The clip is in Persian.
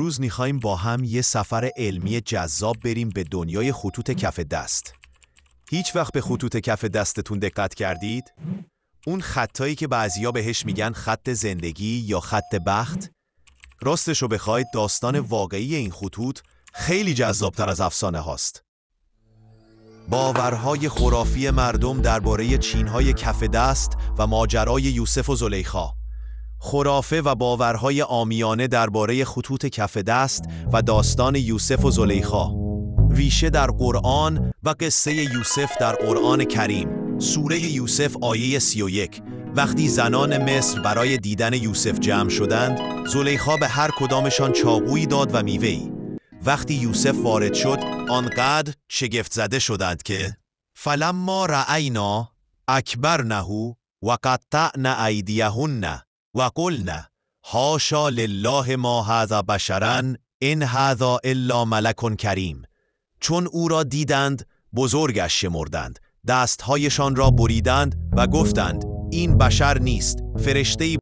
امروز میخوایم با هم یه سفر علمی جذاب بریم به دنیای خطوط کف دست. هیچ وقت به خطوط کف دستتون دقت کردید؟ اون خطایی که بعضیا بهش میگن خط زندگی یا خط بخت؟ راستشو بخواید داستان واقعی این خطوط خیلی جذابتر از افسانه هاست. باورهای خرافی مردم درباره چینهای کف دست و ماجرای یوسف و زلیخا. خرافه و باورهای عامیانه درباره خطوط کف دست و داستان یوسف و زلیخا. ریشه در قرآن و قصه یوسف در قرآن کریم. سوره یوسف آیه 31. وقتی زنان مصر برای دیدن یوسف جمع شدند، زلیخا به هر کدامشان چاقویی داد و میوه‌ای. وقتی یوسف وارد شد، آنقدر شگفت زده شدند که فلما رأینا اکبرنه و قطعن ایدیهن و قلنا حاشا لله ما هذا بشرا ان هذا الا ملک کریم. چون او را دیدند بزرگش شمردند، دستهایشان را بریدند و گفتند این بشر نیست، فرشته‌ای